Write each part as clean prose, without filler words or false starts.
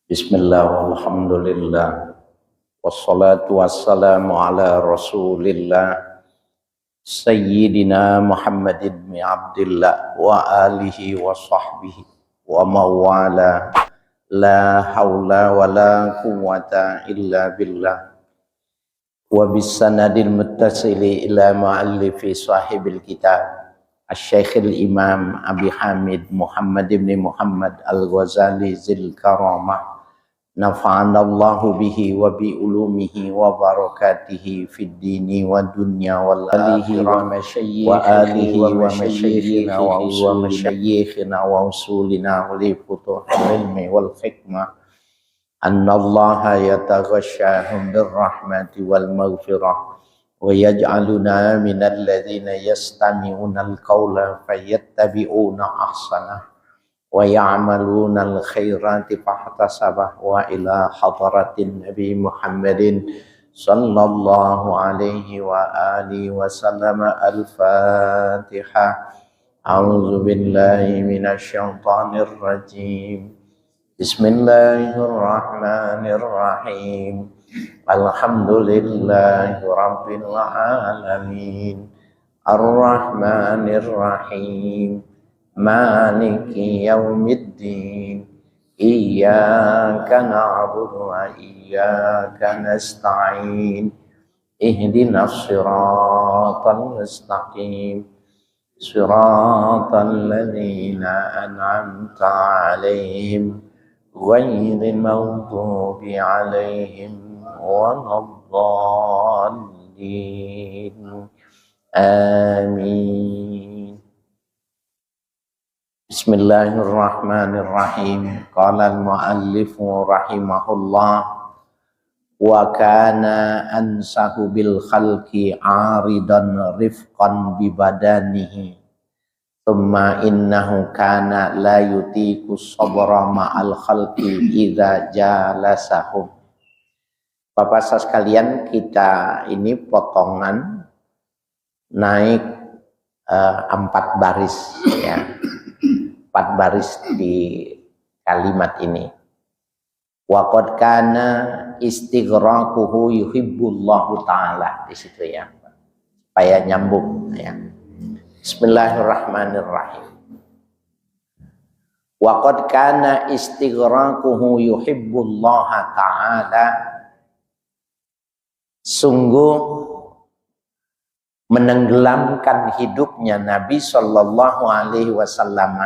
Bismillah walhamdulillah wassalatu wassalamu ala rasulillah Sayyidina Muhammad ibn Abdillah wa alihi wa sahbihi wa mawala la hawla wa la quwwata illa billah wa bisanadil muttasili ila ma'allifi sahibil kitab Asy-Syaikh Imam Abi Hamid Muhammad ibn Muhammad Al-Ghazali Zil Karamah nafa'anallahu bihi wa bi ulumihi wa barakatihi fid dini wa dunya wal akhirah wa alihi wa masyayikhina wa masyayikhina wa usulina wa li futuhil ilmi wal hikmah annallaha yataghashahum birrahmati wal maghfirah wa yaj'aluna minal ladzina yastami'una al-qawla fayattabi'una ahsanah wa ya'maluna al-khairati fahtasabah wa ila hadratin Nabi Muhammadin sallallahu alaihi wa alihi wa sallam al-Fatihah. A'udzu billahi minasy syaithanir rajim. Bismillahirrahmanirrahim. Alhamdulillahi rabbil alamin. Ar-Rahmanir-Rahim. Maliki yaumiddin. Iyyaka na'budu wa iyyaka nasta'in. Ihdinas siratal mustaqim. Siratal ladzina an'amta 'alaihim ghairil maghdubi 'alaihim waladdallin. Amin. Bismillahirrahmanirrahim. Qala al-muallifu rahimahullah wa kana ansahu bil khalqi 'aridan rifqan bi badanihi thumma innahu kana la yutiqu sabra ma'al khalqi idza jalasahum. Bapak sekalian, kita ini potongan naik 4 baris ya. 4 baris di kalimat ini. Wa qad kana istighraquhu yuhibbullahu ta'ala, di situ ya. Supaya nyambung ya. Bismillahirrahmanirrahim. Wa qad kana istighraquhu yuhibbullaha ta'ala. Sungguh menenggelamkan hidupnya Nabi sallallahu alaihi wasallam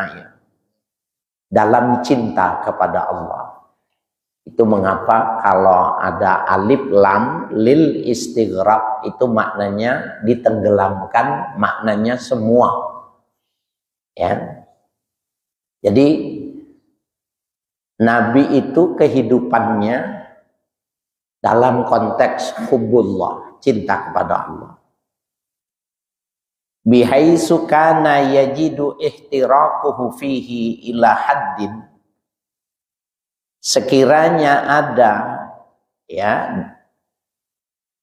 dalam cinta kepada Allah. Itu mengapa kalau ada alif lam lil istighraq itu maknanya ditenggelamkan, maknanya semua. Ya. Jadi Nabi itu kehidupannya dalam konteks hubbullah, cinta kepada Allah. Bihaitsu kana yajidu ihtiraquhu fihi ila haddin, sekiranya ada ya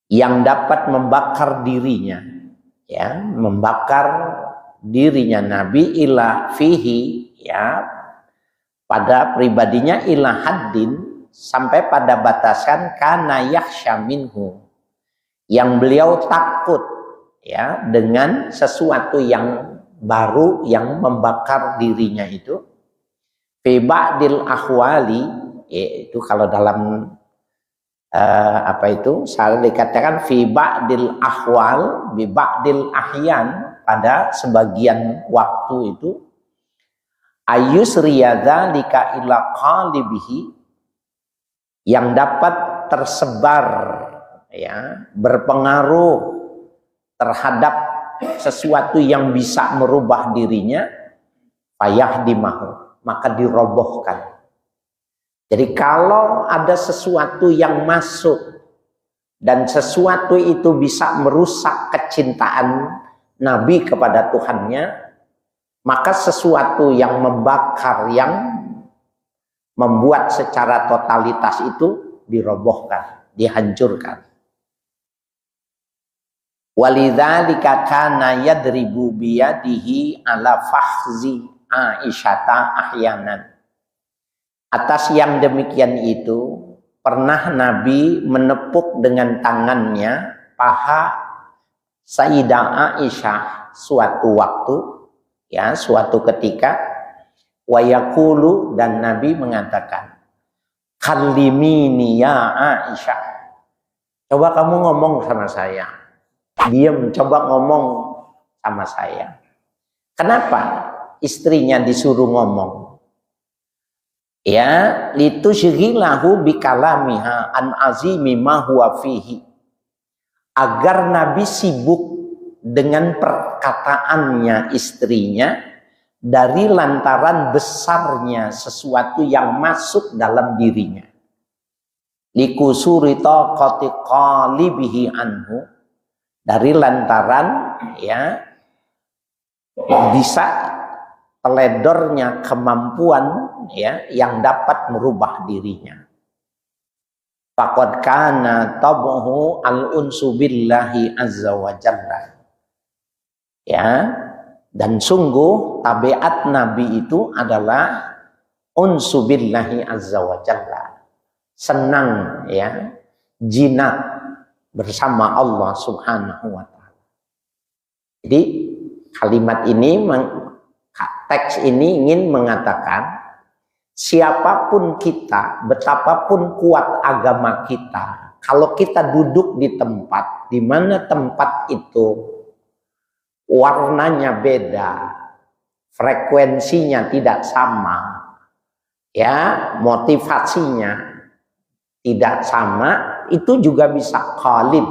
yang dapat membakar dirinya ya, membakar dirinya Nabi ila fihi ya, pada pribadinya ila haddin, sampai pada batasan kana yakhsha minhu, yang beliau takut ya dengan sesuatu yang baru yang membakar dirinya itu. Fi ba'dil ahwali, yaitu kalau dalam salah dikatakan fi ba'dil ahwal bi ba'dil ahyan, pada sebagian waktu itu ayus riyadzalika ila qalibihi, yang dapat tersebar ya, berpengaruh terhadap sesuatu yang bisa merubah dirinya, fayahdimahu, maka dirobohkan. Jadi kalau ada sesuatu yang masuk dan sesuatu itu bisa merusak kecintaan Nabi kepada Tuhannya, maka sesuatu yang membakar, yang membuat secara totalitas itu dirobohkan, dihancurkan. Walidzalika kana yadribu biyadihi ala fakhzi Aisyata ahyanan. Atas yang demikian itu, pernah Nabi menepuk dengan tangannya paha Sayyidah Aisyah suatu waktu, ya, suatu ketika, wa yaqulu, dan Nabi mengatakan, "Kallimini ya Aisyah." Coba kamu ngomong sama saya. Diam, coba ngomong sama saya. Kenapa istrinya disuruh ngomong? Ya, litusyghilahu bikalamiha an azimi ma huwa fihi. Agar Nabi sibuk dengan perkataannya istrinya dari lantaran besarnya sesuatu yang masuk dalam dirinya. Likusuri taqati qalibihi anhu, dari lantaran ya bisa teledornya kemampuan ya yang dapat merubah dirinya. Faqad kana tabuhu al-unsu billahi azza wa jalla. Ya, dan sungguh tabiat Nabi itu adalah unsu billahi azza wa jalla. Senang ya, jinak bersama Allah Subhanahu wa taala. Jadi kalimat ini, teks ini ingin mengatakan siapapun kita, betapapun kuat agama kita, kalau kita duduk di tempat di mana tempat itu warnanya beda, frekuensinya tidak sama, ya, motivasinya tidak sama, itu juga bisa qalib,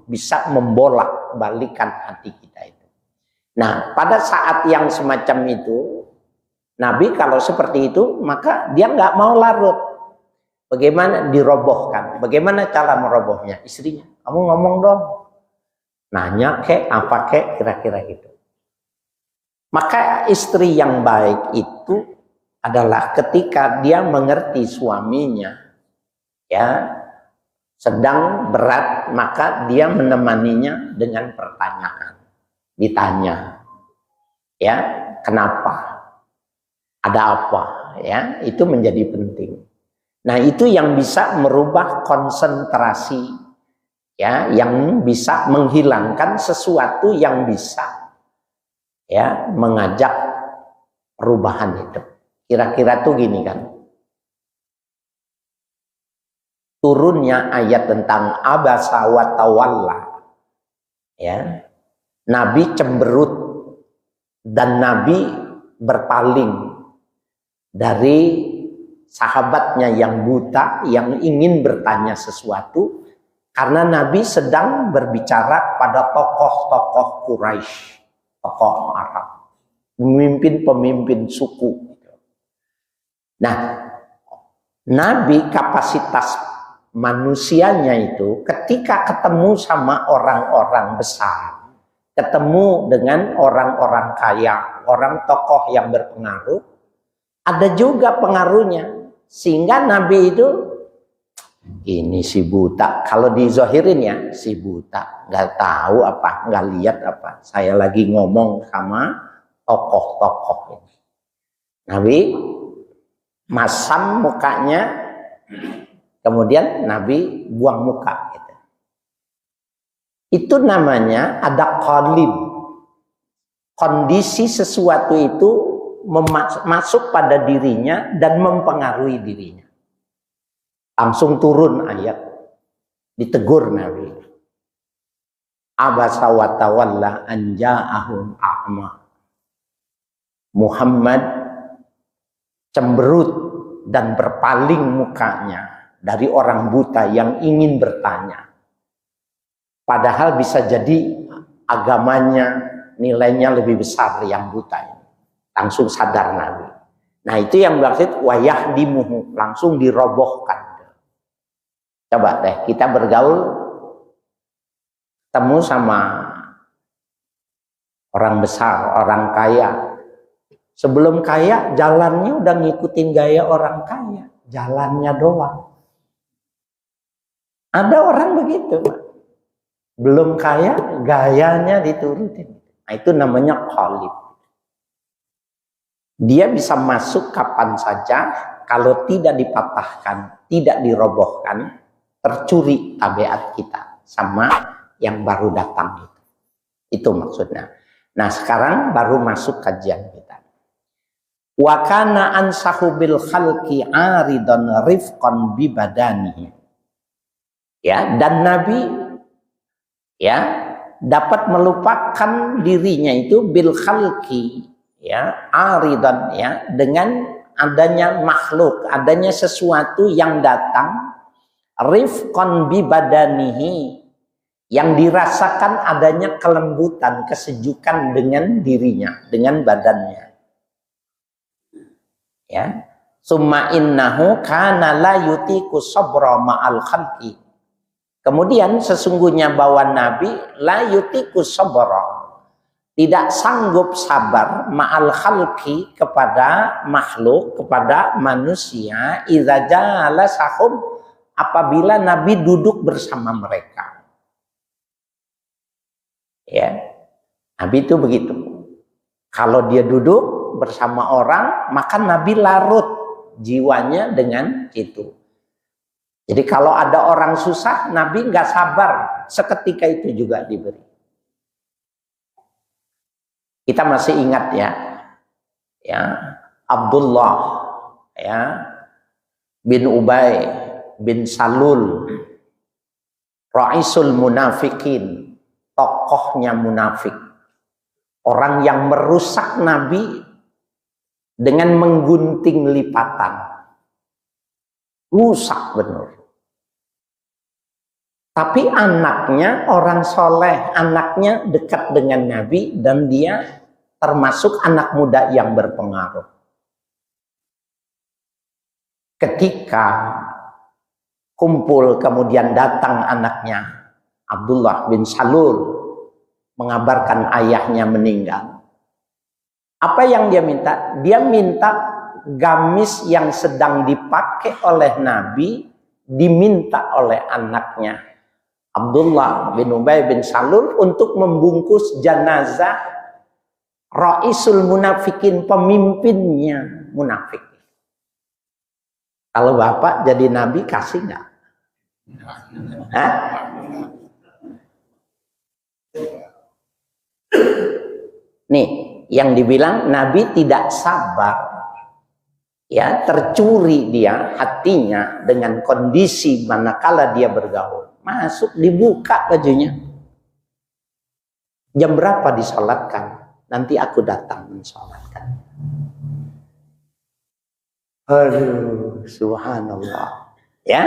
bisa membolak-balikan hati kita itu. Nah, pada saat yang semacam itu, Nabi kalau seperti itu, maka dia nggak mau larut. Bagaimana dirobohkan? Bagaimana cara merobohnya? Istrinya, kamu ngomong dong. Nanya kek, apa kek, kira-kira gitu. Maka istri yang baik itu adalah ketika dia mengerti suaminya, ya, sedang berat, maka dia menemaninya dengan pertanyaan. Ditanya, ya, kenapa? Ada apa? Ya, itu menjadi penting. Nah, itu yang bisa merubah konsentrasi, ya, yang bisa menghilangkan sesuatu yang bisa, ya, mengajak perubahan itu. Kira-kira tuh gini kan. Turunnya ayat tentang abasa wa tawalla, ya. Nabi cemberut dan Nabi berpaling dari sahabatnya yang buta yang ingin bertanya sesuatu, karena Nabi sedang berbicara pada tokoh-tokoh Quraisy, tokoh Arab, pemimpin-pemimpin suku. Nah, Nabi kapasitas manusianya itu ketika ketemu sama orang-orang besar, ketemu dengan orang-orang kaya, orang tokoh yang berpengaruh, ada juga pengaruhnya. Sehingga Nabi itu, ini si buta, kalau dizohirin ya, si buta, nggak tahu apa, nggak lihat apa, saya lagi ngomong sama tokoh-tokoh ini. Nabi masam mukanya, kemudian Nabi buang muka. Gitu. Itu namanya ada qalib. Kondisi sesuatu itu masuk pada dirinya dan mempengaruhi dirinya. Langsung turun ayat, ditegur Nabi. Abasa wa tawalla an ja'ahum a'ma. Muhammad cemberut dan berpaling mukanya dari orang buta yang ingin bertanya. Padahal bisa jadi agamanya, nilainya lebih besar yang buta ini. Langsung sadar Nabi. Nah, itu yang berarti wayah dimuhu, langsung dirobohkan. Coba deh kita bergaul, ketemu sama orang besar, orang kaya. Sebelum kaya, jalannya udah ngikutin gaya orang kaya, jalannya doang. Ada orang begitu, Pak. Belum kaya, gayanya diturutin. Nah, itu namanya qalib. Dia bisa masuk kapan saja, kalau tidak dipatahkan, tidak dirobohkan, tercuri tabiat kita sama yang baru datang itu. Itu maksudnya. Nah, sekarang baru masuk kajian kita. Wa kana ansahu bil khalqi aridan rifqan bi badanihi. Ya, dan Nabi ya dapat melupakan dirinya itu bil khalqi, ya, aridan, ya, dengan adanya makhluk, adanya sesuatu yang datang rifqan bi badanihi, yang dirasakan adanya kelembutan, kesejukan dengan dirinya, dengan badannya. Ya, summa innahu kana la yutiku sabra ma'al khalqi. Kemudian sesungguhnya bahwa Nabi la yutiku sabra, tidak sanggup sabar ma'al khalqi, kepada makhluk, kepada manusia, idza jalasahum, apabila Nabi duduk bersama mereka. Ya, Nabi itu begitu. Kalau dia duduk bersama orang, maka Nabi larut jiwanya dengan itu. Jadi kalau ada orang susah, Nabi nggak sabar, seketika itu juga diberi. Kita masih ingat ya Abdullah ya bin Ubay bin Salul, Ra'isul Munafikin, tokohnya munafik, orang yang merusak Nabi dengan menggunting lipatan, rusak benar. Tapi anaknya orang soleh, anaknya dekat dengan Nabi, dan dia termasuk anak muda yang berpengaruh. Ketika kumpul, kemudian datang anaknya Abdullah bin Salul mengabarkan ayahnya meninggal. Apa yang dia minta? Dia minta gamis yang sedang dipakai oleh Nabi diminta oleh anaknya Abdullah bin Ubay bin Salul untuk membungkus jenazah Ra'isul Munafikin, pemimpinnya munafik. Kalau bapak jadi Nabi kasih nggak? Hah? Nih, yang dibilang Nabi tidak sabar, ya, tercuri dia hatinya dengan kondisi manakala dia bergaul. Masuk, dibuka bajunya. Jam berapa disolatkan? Nanti aku datang mensolatkan. Aduh, subhanallah. Ya,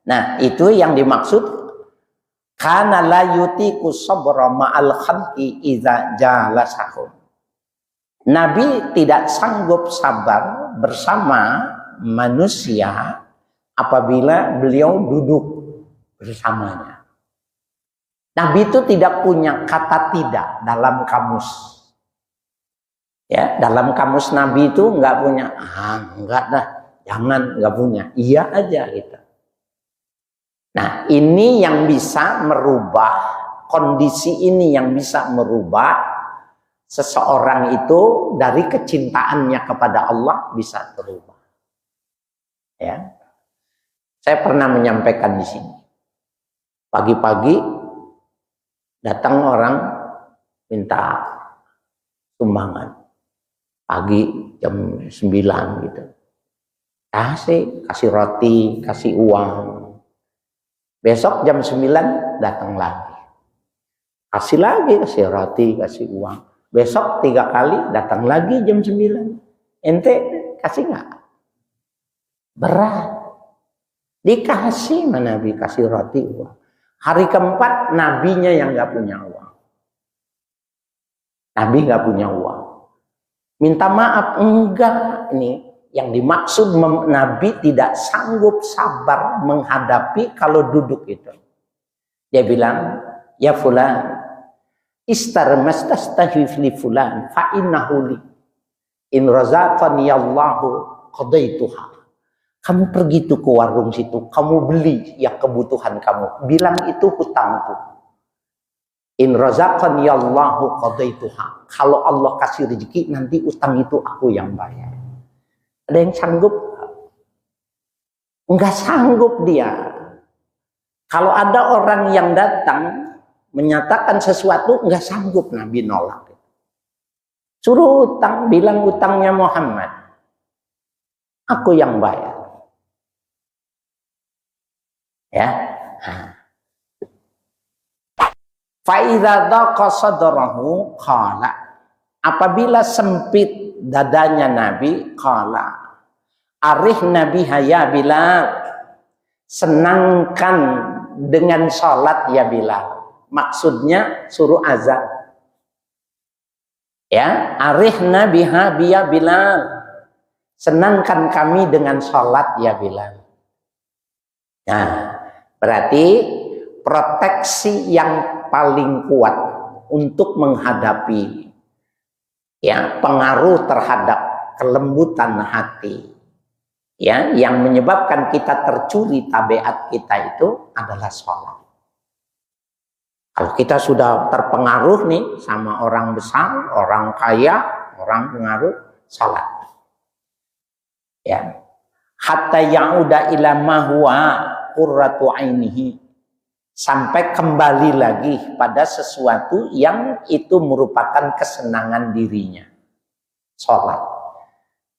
nah itu yang dimaksud. Kana la yutiku sabra ma'al khalqi idza jalasahum. Nabi tidak sanggup sabar bersama manusia apabila beliau duduk bersamanya. Nabi itu tidak punya kata tidak dalam kamus. Ya, dalam kamus Nabi itu nggak punya, enggak dah, jangan, nggak punya, iya aja gitu. Nah, ini yang bisa merubah, kondisi ini yang bisa merubah seseorang itu dari kecintaannya kepada Allah bisa berubah. Ya, saya pernah menyampaikan di sini. Pagi-pagi datang orang minta sumbangan. Pagi jam 9 gitu. Kasih roti, kasih uang. Besok jam 9 datang lagi. Kasih roti, kasih uang. Besok 3 kali datang lagi jam 9. Ente kasih nggak? Berat. Dikasih mana Nabi, kasih roti, uang. Hari keempat nabinya yang nggak punya uang. Nabi nggak punya uang. Minta maaf, enggak. Ini yang dimaksud Nabi tidak sanggup sabar menghadapi kalau duduk itu. Dia bilang, ya fulan, istar mastastahif li fulan fa innahu li in razaqani Allahu qadaituha. Kamu pergi tuh ke warung situ, kamu beli yang kebutuhan kamu, bilang itu hutangku. In razaqani Allahu qadaituha. Kalau Allah kasih rezeki, nanti utang itu aku yang bayar. Ada yang sanggup? Enggak sanggup dia. Kalau ada orang yang datang menyatakan sesuatu, enggak sanggup Nabi nolak. Suruh utang, bilang utangnya Muhammad. Aku yang bayar. Ya. Fa'idza daqa sadrahu qala. Apabila sempit dadanya Nabi, qala. Arih Nabi ya Bilal. Senangkan dengan salat ya Bilal. Maksudnya suruh azan. Ya, arih Nabi ya Bilal. Senangkan kami dengan salat ya Bilal. Nah, berarti proteksi yang paling kuat untuk menghadapi ya pengaruh terhadap kelembutan hati ya yang menyebabkan kita tercuri tabiat kita itu adalah sholat. Kalau kita sudah terpengaruh nih sama orang besar, orang kaya, orang pengaruh, sholat. Ya. Hatta ya'uda ila ma huwa qurratu ainihi, sampai kembali lagi pada sesuatu yang itu merupakan kesenangan dirinya, sholat.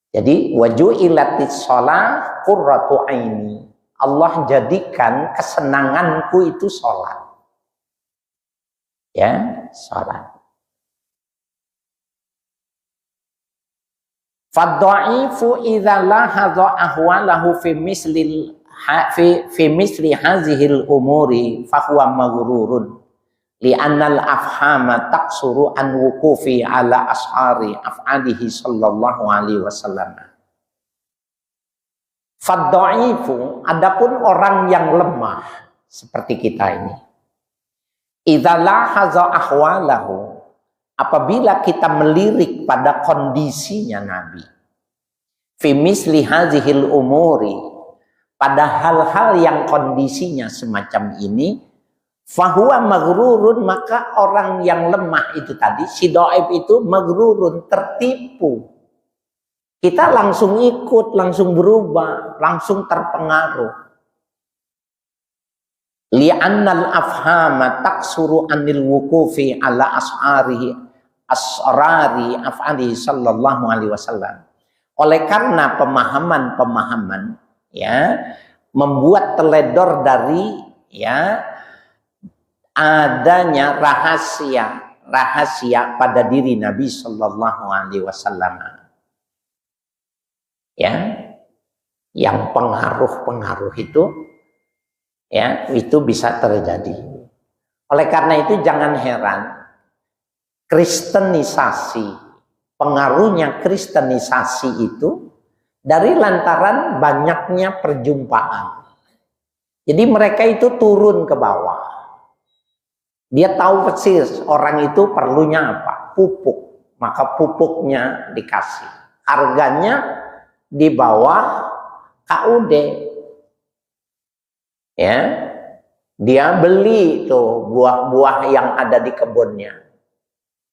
Jadi waju'ilatis sholat qurratu aini, Allah jadikan kesenanganku itu sholat. Ya, sholat. Fadha'ifu idza lahadha ahwalahu fi misli hazihil umuri fahuwa maghrurun li'annal afhama taqsuru an wuqufi ala ashari af'alihi sallallahu alaihi wasallam. Fadha'ifu, adapun orang yang lemah seperti kita ini, idza lahadha ahwalahu, apabila kita melirik pada kondisinya Nabi, fi misli hazihil umuri, pada hal-hal yang kondisinya semacam ini, fahuwa maghrurun, maka orang yang lemah itu tadi, si dhaif itu maghrurun, tertipu. Kita langsung ikut, langsung berubah, langsung terpengaruh. Li'annal afhama taksuru anil wukufi ala asrari af'ali sallallahu alaihi wasallam. Oleh karena pemahaman-pemahaman ya membuat teledor dari ya adanya rahasia pada diri Nabi sallallahu alaihi wasallam. Ya, yang pengaruh-pengaruh itu ya itu bisa terjadi. Oleh karena itu jangan heran kristenisasi, pengaruhnya kristenisasi itu dari lantaran banyaknya perjumpaan. Jadi mereka itu turun ke bawah. Dia tahu persis orang itu perlunya apa, pupuk, maka pupuknya dikasih. Harganya di bawah KUD. Ya, dia beli tuh buah-buah yang ada di kebunnya.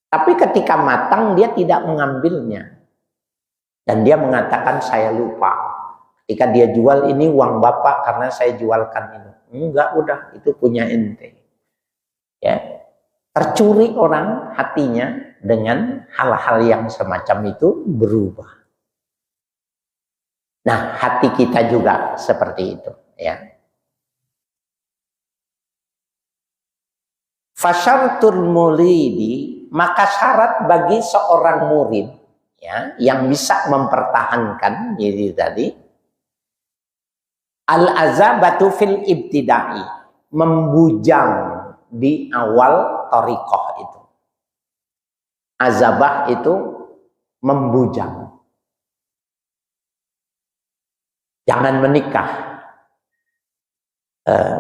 Tapi ketika matang dia tidak mengambilnya. Dan dia mengatakan saya lupa. Ketika dia jual, ini uang bapak karena saya jualkan ini. Enggak, udah itu punya ente. Ya, tercuri orang hatinya dengan hal-hal yang semacam itu berubah. Nah, hati kita juga seperti itu. Ya. Fasyartul muridi, maka syarat bagi seorang murid ya yang bisa mempertahankan diri tadi, al-azabatu fil ibtidai, membujang di awal thariqah itu. Azabah itu membujang. Jangan menikah.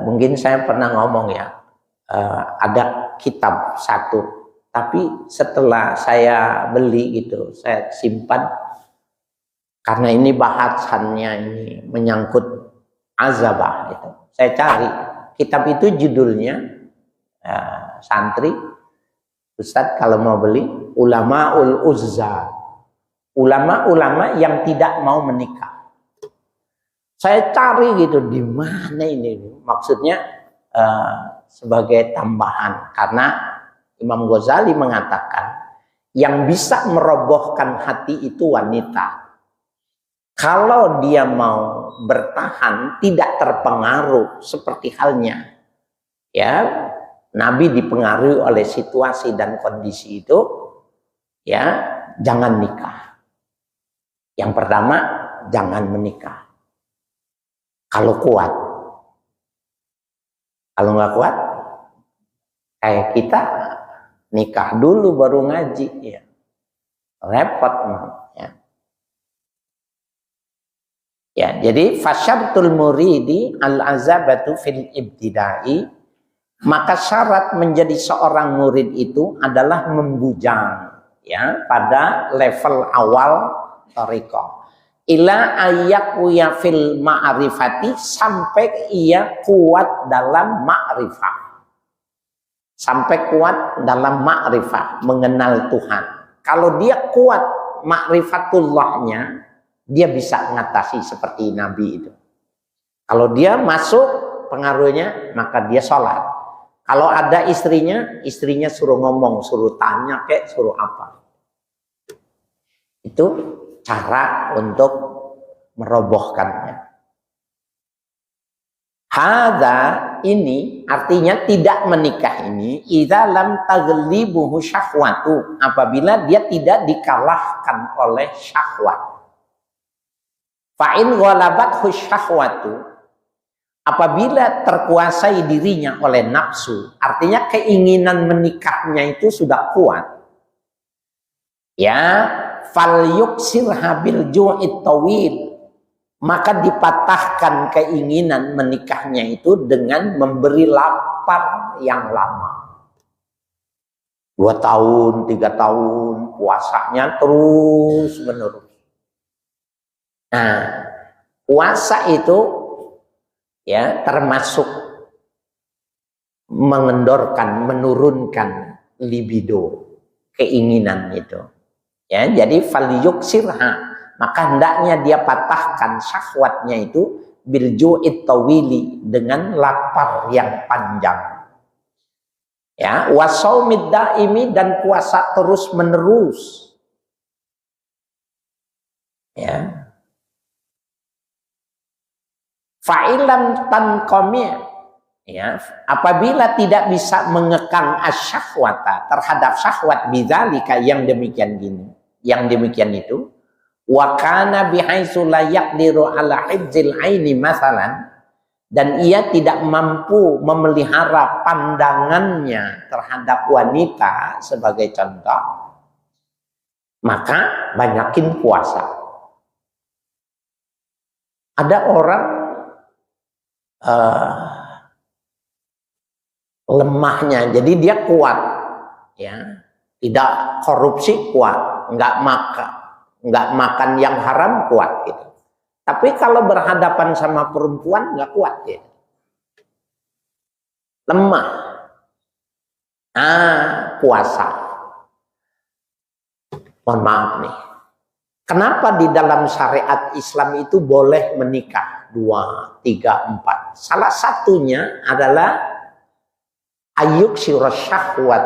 Mungkin saya pernah ngomong ya, ada kitab satu, tapi setelah saya beli gitu, saya simpan karena ini bahasannya ini menyangkut azabah itu. Saya cari kitab itu judulnya santri, Ustadz kalau mau beli, Ulamaul Uzza, ulama-ulama yang tidak mau menikah. Saya cari gitu di mana ini, maksudnya sebagai tambahan, karena Imam Ghazali mengatakan yang bisa merobohkan hati itu wanita. Kalau dia mau bertahan tidak terpengaruh seperti halnya ya Nabi dipengaruhi oleh situasi dan kondisi itu, ya jangan nikah. Yang pertama, jangan menikah. Kalau kuat. Kalau nggak kuat, kayak kita nikah dulu baru ngaji, ya repot, ya. Ya, jadi fasyartul muridi al-azabatu fil ibtidai, maka syarat menjadi seorang murid itu adalah membujang, ya, pada level awal thariqah. Ila ayyakuya fil ma'rifati, sampai ia kuat dalam ma'rifah. Sampai kuat dalam ma'rifah, mengenal Tuhan. Kalau dia kuat ma'rifatullahnya, dia bisa mengatasi seperti Nabi itu. Kalau dia masuk pengaruhnya, maka dia sholat. Kalau ada istrinya suruh ngomong, suruh tanya, suruh apa. Itu cara untuk merobohkannya. Hadza, ini artinya tidak menikah ini idza lam taghlibuhu syahwatu, apabila dia tidak dikalahkan oleh syahwat. Fa in ghalabathu syahwatu, apabila terkuasai dirinya oleh nafsu, artinya keinginan menikahnya itu sudah kuat, ya, fal yuksirha bil ju'it tawil, maka dipatahkan keinginan menikahnya itu dengan memberi lapar yang lama. 2 tahun, 3 tahun, puasanya terus menerus. Nah, puasa itu ya termasuk mengendorkan, menurunkan libido, keinginan itu. Ya, jadi falyuksirha, maka hendaknya dia patahkan syahwatnya itu bil ju'it tawili, dengan lapar yang panjang. Ya, wasaumid daimi, dan puasa terus menerus. Ya. Fa'ilam tanqami, ya, apabila tidak bisa mengekang asyahwata terhadap syahwat bidzalika, yang demikian gini, yang demikian itu, wa kana bihaitsu la yaqdiru ala hifdzil aini masalan, dan ia tidak mampu memelihara pandangannya terhadap wanita sebagai contoh, maka banyakin puasa. Ada orang lemahnya, jadi dia kuat, ya, tidak korupsi, kuat, nggak makan yang haram, kuat gitu. Tapi kalau berhadapan sama perempuan nggak kuat, ya, lemah. Puasa. Mohon maaf nih, kenapa di dalam syariat Islam itu boleh menikah 2, 3, 4? Salah satunya adalah ayuk syahwat,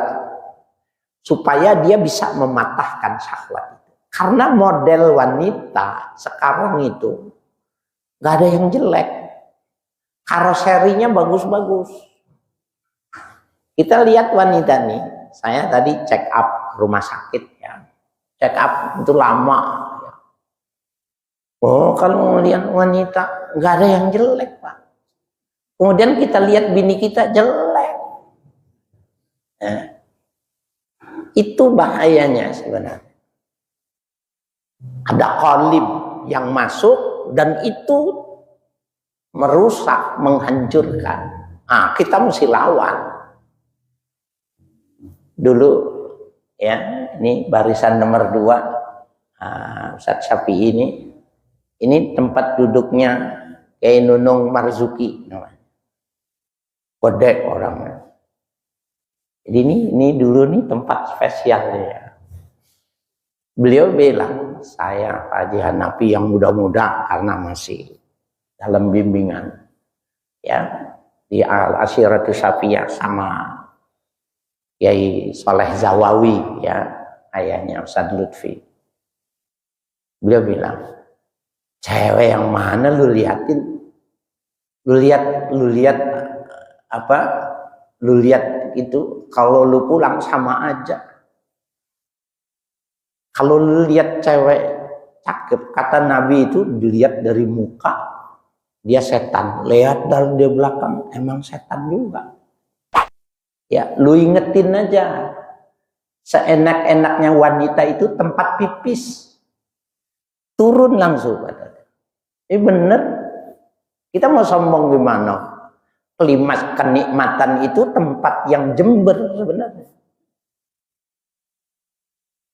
supaya dia bisa mematahkan syahwat itu. Karena model wanita sekarang itu nggak ada yang jelek, karoserinya bagus-bagus. Kita lihat wanita nih, saya tadi check up rumah sakit, ya, check up itu lama. Oh, kalau melihat wanita nggak ada yang jelek, Pak. Kemudian kita lihat bini kita jelek. Itu bahayanya sebenarnya. Ada qalib yang masuk dan itu merusak, menghancurkan. Kita mesti lawan. Dulu, ya, ini barisan nomor 2, Ustadz Syafi'i ini tempat duduknya Kiai Nunung Marzuki, gede orangnya. Jadi ini dulu nih tempat spesialnya. Beliau bilang, saya Pak Haji Hanafi yang muda-muda karena masih dalam bimbingan ya di Al-Ashiratus Syafiyah sama Kiai Saleh Zawawi ya, ayahnya Ustaz Lutfi. Beliau bilang, cewek yang mana lu liatin? Lu lihat apa? Lu lihat itu kalau lu pulang sama aja. Kalau lu lihat cewek cakep, kata Nabi itu dilihat dari muka dia setan, lihat dari dia belakang emang setan juga. Ya, lu ingetin aja, seenak-enaknya wanita itu tempat pipis, turun langsung. Ini bener, kita mau sombong gimana? Klimas kenikmatan itu tempat yang jember sebenarnya.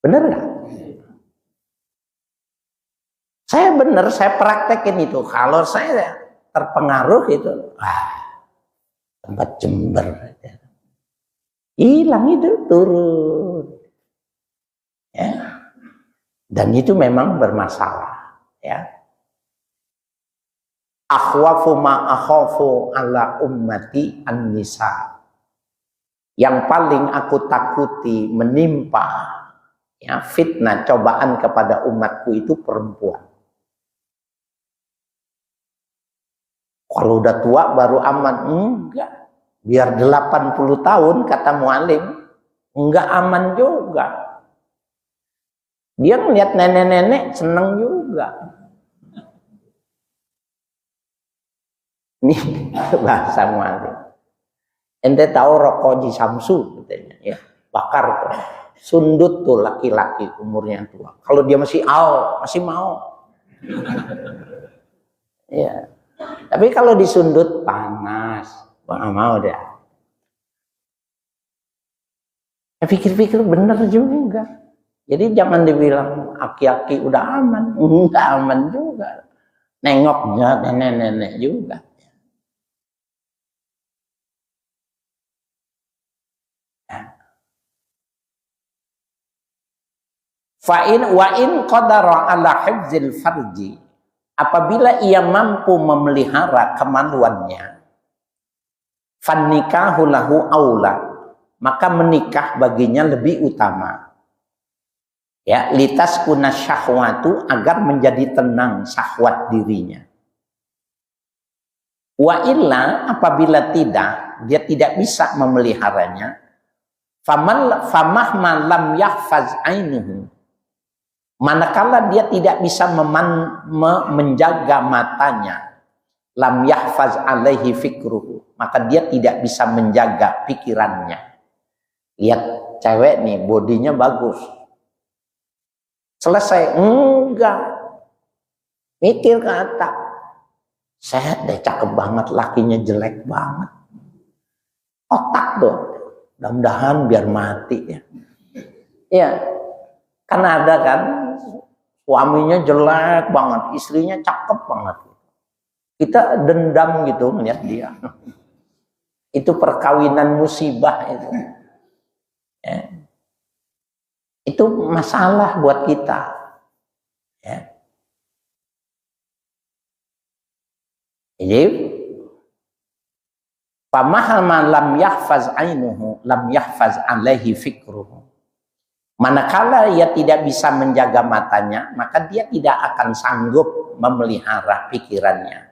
Bener nggak? Saya bener, saya praktekin itu. Kalau saya terpengaruh itu, tempat jember. Hilang itu, turun. Ya. Dan itu memang bermasalah. Ya. Akhwafu ma akhafu ala ummati an-nisa. Yang paling aku takuti menimpa ya, fitnah, cobaan kepada umatku itu perempuan. Kalau udah tua baru aman, enggak. Biar 80 tahun kata mualim, enggak aman juga. Dia ngeliat nenek-nenek seneng juga. Ini bahasa mualim. Ente tahu rokok di Samsu katanya, ya, bakar sundut tuh laki-laki umurnya tua. Kalau dia masih mau. Ya. Tapi kalau disundut panas, nggak mau deh. Pikir-pikir bener juga. Jadi jangan dibilang aki-aki udah aman, nggak aman juga. Nengoknya nenek-nenek juga. Fa'in wa'in qadara ala hifzil farji. Apabila ia mampu memelihara kemaluannya, fannikahu lahu aula, maka menikah baginya lebih utama. Ya, litaskuna syahwatu, agar menjadi tenang syahwat dirinya. Wa illa, apabila tidak, dia tidak bisa memeliharanya, famahma lam yahfaz ainuhu, manakala dia tidak bisa menjaga matanya, lam yahfaz alaihi fikruhu, maka dia tidak bisa menjaga pikirannya. Lihat cewek nih, bodinya bagus, selesai, enggak, mikir ke atas, sehat deh, cakep banget, lakinya jelek banget, otak tuh, mudah-mudahan biar mati ya. Ya, kan ada kan, suaminya jelek banget, istrinya cakep banget. Kita dendam gitu melihat dia. Itu perkawinan musibah itu. Ya. Itu masalah buat kita. Ya. Jadi, pamahama lam yahfaz ainuhu, lam yahfaz alaihi fikruhu. Manakala ia tidak bisa menjaga matanya, maka dia tidak akan sanggup memelihara pikirannya.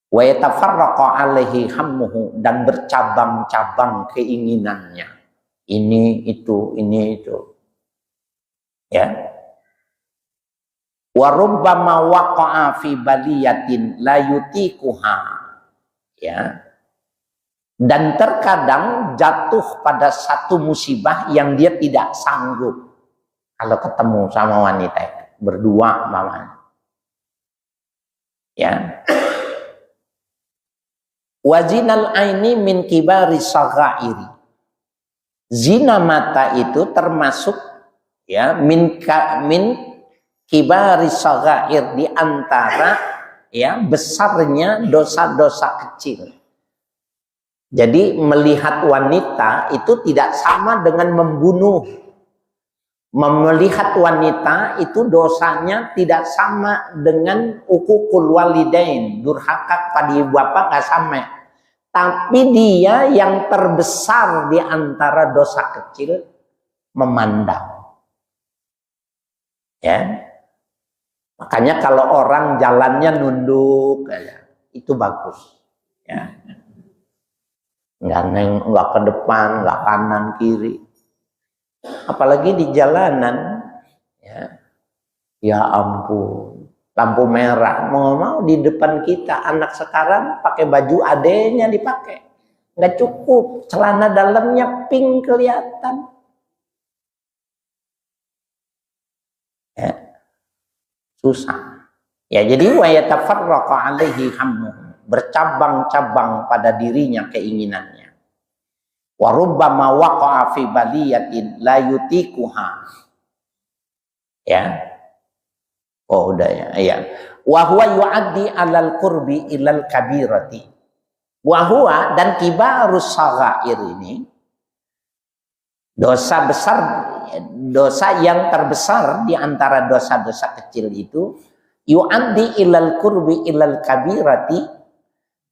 Wa yatafarraqa alaihi hammuhu, dan bercabang-cabang keinginannya. Ini itu. Ya. Wa rubbama waqa'a fi baliyatin la yutiquha. Ya. Dan terkadang jatuh pada satu musibah yang dia tidak sanggup kalau ketemu sama wanita itu, berdua mamanya. Ya. Wazinal aini min kibari saghairi. Zina mata itu termasuk ya min kibari saghair, di antara ya besarnya dosa-dosa kecil. Jadi melihat wanita itu tidak sama dengan membunuh. Melihat wanita itu dosanya tidak sama dengan uququl walidain, durhaka pada ibu bapak nggak sama. Tapi dia yang terbesar di antara dosa kecil memandang. Ya. Makanya kalau orang jalannya nunduk itu bagus. Ya. Nggak ke depan, nggak kanan kiri. Apalagi di jalanan, ya ampun, lampu merah, mau di depan kita anak sekarang pakai baju adenya dipakai, nggak cukup, celana dalamnya pink kelihatan, ya, susah. Ya jadi wa yatafarraqa alaihi hammu, bercabang-cabang pada dirinya keinginannya. Wa rubbama waqa'a fi baliyatin la yutikuha. Ya. Oh udah ya. Ya. Wa huwa yu'addi 'alal qurbi ilal kabirati. Wa huwa dan kibarus shaghair ini dosa besar, dosa yang terbesar di antara dosa-dosa kecil itu yu'addi ilal qurbi ilal kabirati,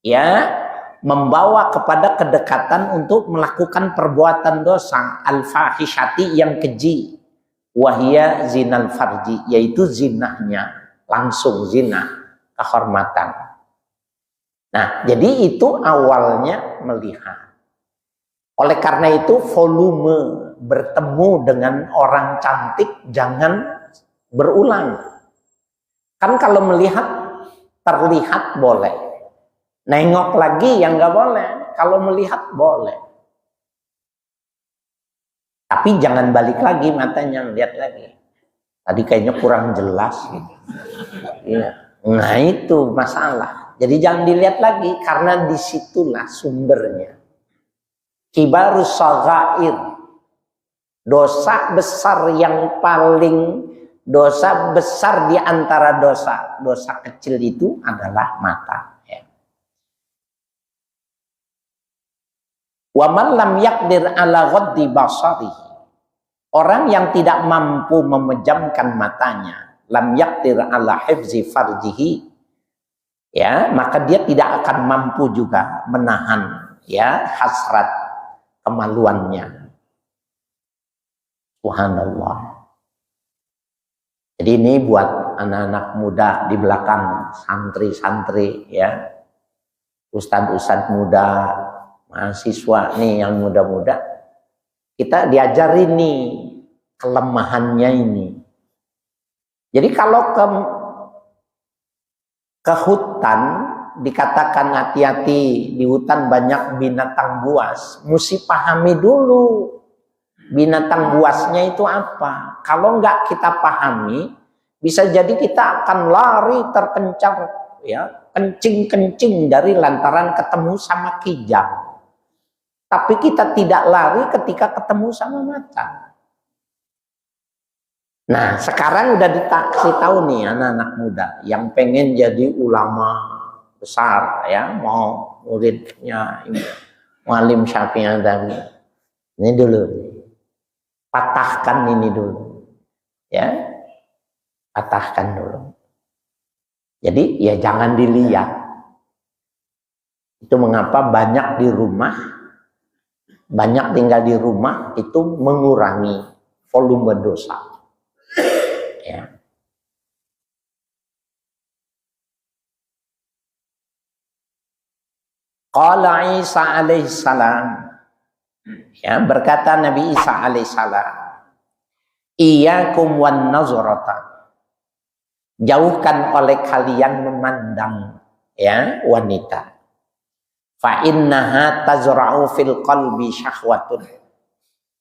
ya, membawa kepada kedekatan untuk melakukan perbuatan dosa al-fahishati yang keji, wahia zinal farji, yaitu zinahnya, langsung zina, kehormatan. Nah, jadi itu awalnya melihat. Oleh karena itu volume bertemu dengan orang cantik jangan berulang. Kan kalau melihat terlihat boleh. Nengok lagi yang nggak boleh, kalau melihat boleh. Tapi jangan balik lagi matanya, lihat lagi. Tadi kayaknya kurang jelas gitu. Iya. Nah itu masalah. Jadi jangan dilihat lagi karena disitulah sumbernya. Kibarus shaghair, dosa besar yang paling, dosa besar di antara dosa kecil itu adalah mata. Wa man lam yaqdir ala ghaddi basarihi, orang yang tidak mampu memejamkan matanya, lam yaqdir ala hifzi farjihi, ya, maka dia tidak akan mampu juga menahan, ya, hasrat kemaluannya. Subhanallah. Jadi ini buat anak-anak muda di belakang, santri-santri, ya, ustadz-ustadz muda, mahasiswa nih yang muda-muda, kita diajarin nih kelemahannya ini. Jadi kalau ke hutan dikatakan hati-hati, di hutan banyak binatang buas, mesti pahami dulu binatang buasnya itu apa. Kalau nggak kita pahami, bisa jadi kita akan lari terpencar, ya, kencing-kencing dari lantaran ketemu sama kijang. Tapi kita tidak lari ketika ketemu sama macan. Nah, sekarang udah dikasih tahu nih anak-anak muda yang pengen jadi ulama besar, ya, mau muridnya Muallim Syafi'i Adzami. Ini dulu, patahkan ini dulu, ya, patahkan dulu. Jadi ya jangan dilihat. Itu mengapa banyak di rumah, banyak tinggal di rumah itu mengurangi volume dosa. Ya. Qala Isa alaihissalam, ya, berkata Nabi Isa alaihissalam, iyyakum wan nazarata, jauhkan oleh kalian memandang, ya, wanita. Fa innaha tazra'u fil qalbi syahwatun,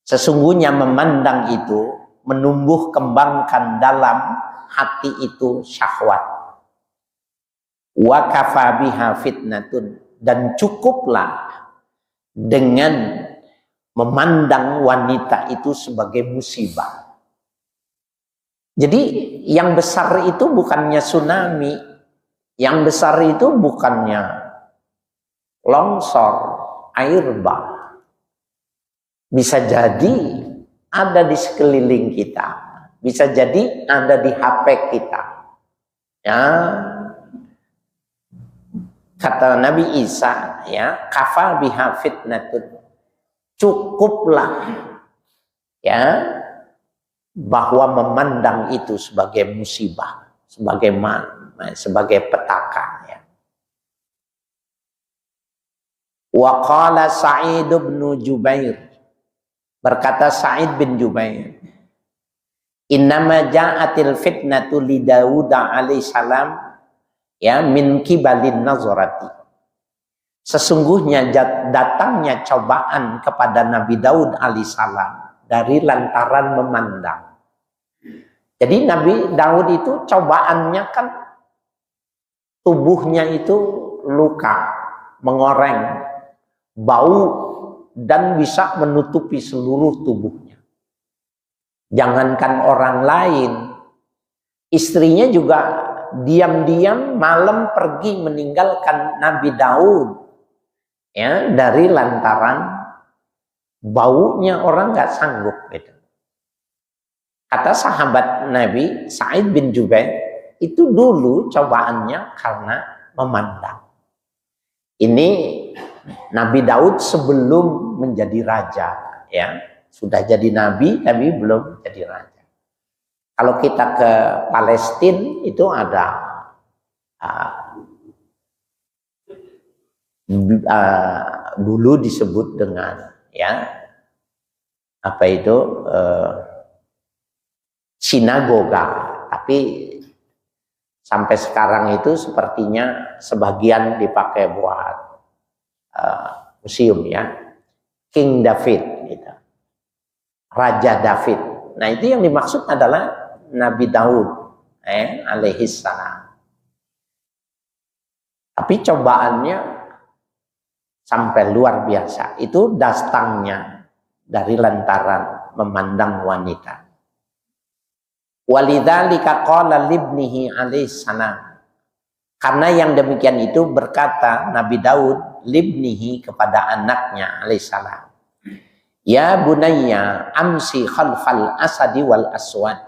sesungguhnya memandang itu menumbuh kembangkan dalam hati itu syahwat. Wa kafa biha fitnatun, dan cukuplah dengan memandang wanita itu sebagai musibah. Jadi yang besar itu bukannya tsunami, yang besar itu bukannya longsor, air bah. Bisa jadi ada di sekeliling kita. Bisa jadi ada di HP kita. Ya. Kata Nabi Isa, ya, kafa biha fitnatun. Cukuplah, ya, bahwa memandang itu sebagai musibah, sebagai petaka, ya. Wa qala Sa'id bin Jubair, berkata Sa'id bin Jubair, innama ja'atil fitnatu li Daud alaihi salam, ya, min kibalin nazarati. Sesungguhnya datangnya cobaan kepada Nabi Daud alaihissalam dari lantaran memandang. Jadi Nabi Daud itu cobaannya kan tubuhnya itu luka, mengoreng, bau, dan bisa menutupi seluruh tubuhnya. Jangankan orang lain, istrinya juga diam-diam malam pergi meninggalkan Nabi Daud, ya, dari lantaran baunya orang nggak sanggup gitu. Kata sahabat Nabi Sa'id bin Jubair, itu dulu cobaannya karena memandang. Ini Nabi Daud sebelum menjadi raja, ya, sudah jadi nabi tapi belum jadi raja. Kalau kita ke Palestina itu ada dulu disebut dengan, ya, apa itu, sinagoga, tapi sampai sekarang itu sepertinya sebagian dipakai buat museum, ya, King David gitu. Raja David. Nah, itu yang dimaksud adalah Nabi Daud alaihi salam. Tapi cobaannya sampai luar biasa. Itu datangnya dari lantaran memandang wanita. Walidzalika qala libnihi alaihi salam. Karena yang demikian itu berkata Nabi Daud libnihi kepada anaknya alaihi salam. Ya bunayya amsi khalfal asadi wal aswad.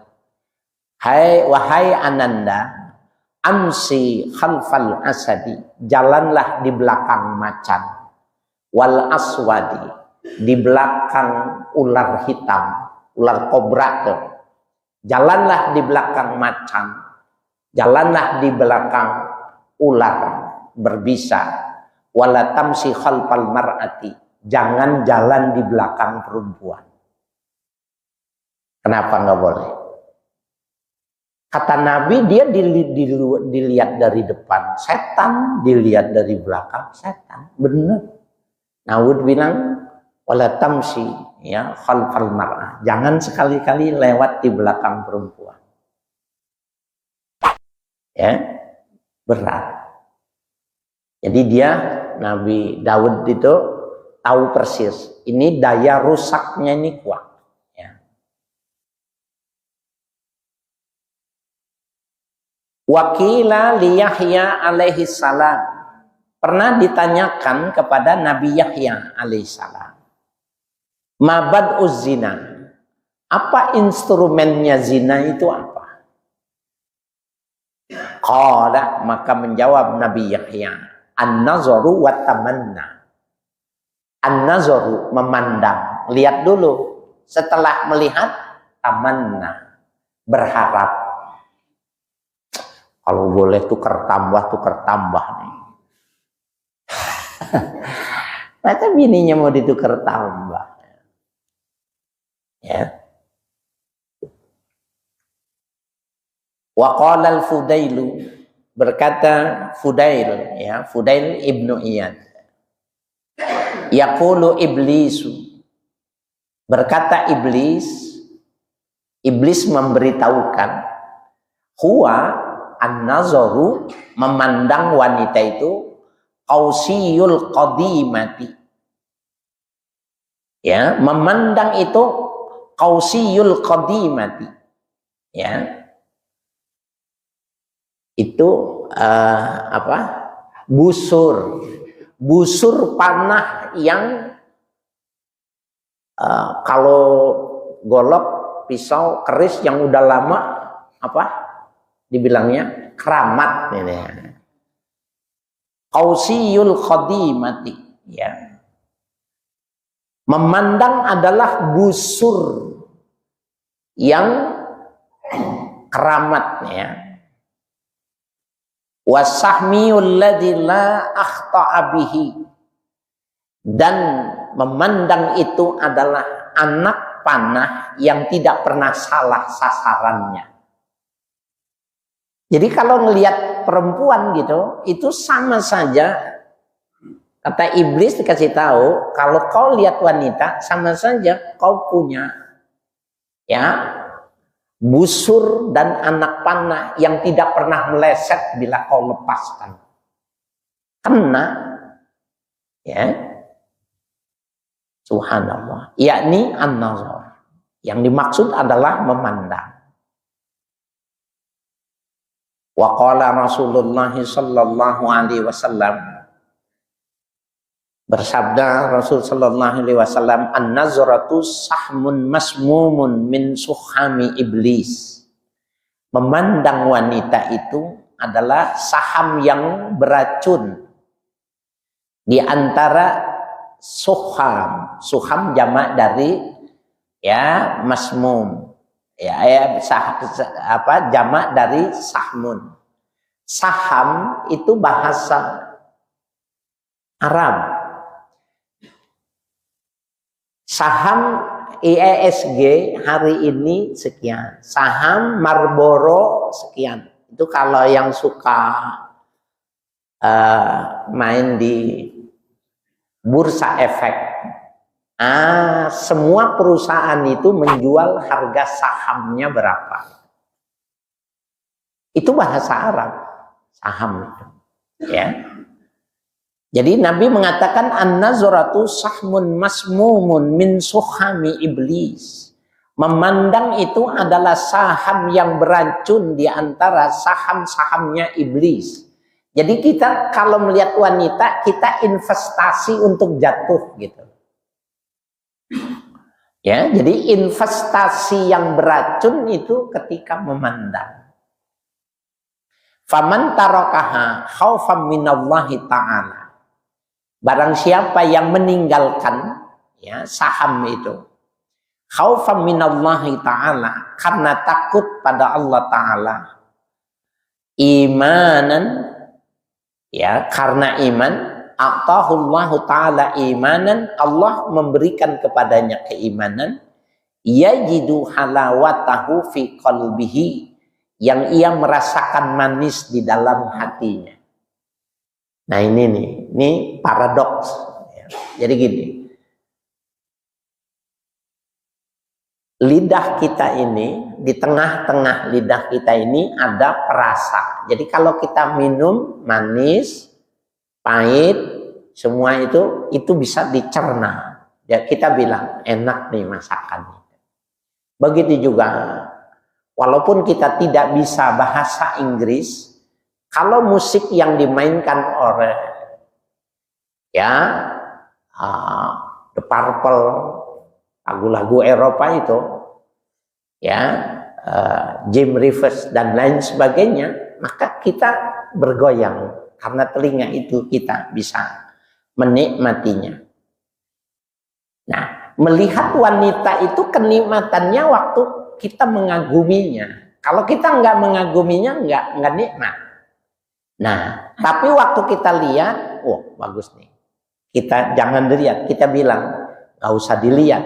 Hai wahai ananda, amsi khalfal asadi, jalanlah di belakang macan, wal aswadi, di belakang ular hitam, ular kobra tuh. Jalanlah di belakang macan, jalanlah di belakang ular berbisa, wala tamsi khalfal mar'ati, jangan jalan di belakang perempuan. Kenapa nggak boleh? Kata Nabi, dia dilihat dari depan setan, dilihat dari belakang setan. Benar. Naud bilang wala tamsi, ya, khalfal mar'ah, jangan sekali-kali lewat di belakang perempuan. Ya, berat. Jadi dia Nabi Daud itu tahu persis, ini daya rusaknya ini kuat. Ya. Wakila li Yahya alaihi salam, pernah ditanyakan kepada Nabi Yahya alaihi salam, mabad uzzina, apa instrumennya zina itu apa? Qala, maka menjawab Nabi Yahya, an-nazaru wa tamanna. An-nazaru, memandang, lihat dulu, setelah melihat tamanna, berharap. Kalau boleh tukar tambah nih. Masa bininya mau ditukar tambah? Ya. Wa qala al-Fudailu, berkata Fudail, ya, Fudail ibnu Iyad, yaqulu iblisu, berkata iblis memberitahukan, huwa an-nazaru, memandang wanita itu, qausiyul qadimati, ya, memandang itu qausiyul qadimati, ya, itu busur panah yang kalau golok pisau keris yang udah lama apa dibilangnya keramat ini. Qausiyul khadimati, ya. Memandang adalah busur yang keramatnya. Wasahmiyul ladzi la akhta'a bihi, dan memandang itu adalah anak panah yang tidak pernah salah sasarannya. Jadi kalau ngelihat perempuan gitu, itu sama saja. Kata iblis dikasih tahu, kalau kau lihat wanita, sama saja kau punya ya busur dan anak panah yang tidak pernah meleset bila kau lepaskan. Kena, ya. Subhanallah. Yakni an-nazar. Yang dimaksud adalah memandang. Wa qala Rasulullah sallallahu alaihi wasallam, bersabda Rasul sallallahu alaihi wasallam, an-nazratu sahmun masmumun min suhami iblis. Memandang wanita itu adalah saham yang beracun di antara suham. Suham jamak dari ya masmum. Jamak dari sahmun. Saham itu bahasa Arab. Saham IESG hari ini sekian, saham Marlboro sekian. Itu kalau yang suka main di bursa efek. Semua perusahaan itu menjual harga sahamnya berapa. Itu bahasa Arab, saham itu. Ya. Jadi Nabi mengatakan an-nazratu sahmun masmumun min suhami iblis. Memandang itu adalah saham yang beracun di antara saham-sahamnya iblis. Jadi kita kalau melihat wanita, kita investasi untuk jatuh gitu. Ya, jadi investasi yang beracun itu ketika memandang. Faman tarakaha khaufan minallahi ta'ala. Barang siapa yang meninggalkan ya saham itu khaufan minallahi ta'ala, karena takut pada Allah Ta'ala, imanan ya, karena iman, atahullahu ta'ala imanan, Allah memberikan kepadanya keimanan, yajidu halawatahu fi qalbihi, yang ia merasakan manis di dalam hatinya. Nah ini paradoks. Jadi gini, lidah kita ini, di tengah-tengah lidah kita ini ada perasa. Jadi kalau kita minum manis, pahit, semua itu bisa dicerna. Ya, kita bilang enak nih masakannya. Begitu juga, walaupun kita tidak bisa bahasa Inggris, kalau musik yang dimainkan oleh ya The Purple, lagu-lagu Eropa itu, ya Jim Rivers dan lain sebagainya, maka kita bergoyang karena telinga itu kita bisa menikmatinya. Nah, melihat wanita itu kenikmatannya waktu kita mengaguminya. Kalau kita nggak mengaguminya, nggak nikmat. Nah, tapi waktu kita lihat, bagus nih. Kita jangan dilihat, kita bilang nggak usah dilihat.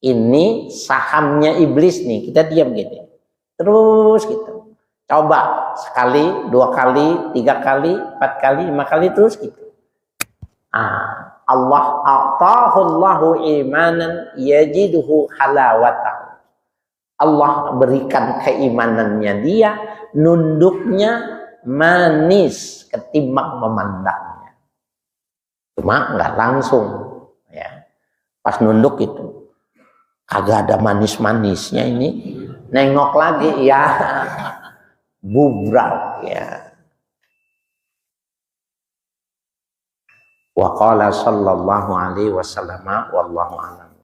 Ini sahamnya iblis nih, kita diam gitu. Terus gitu. Coba sekali, 2 kali, 3 kali, 4 kali, 5 kali, terus gitu. Allah a'tahullahu imanan yajiduhu halawatahu. Allah berikan keimanannya dia, nunduknya manis ketimbang memandangnya. Cuma nggak langsung ya. Pas nunduk itu kagak ada manis-manisnya, ini nengok lagi ya bubrak ya. Wa qala sallallahu alaihi wasallam wallahu a'lam.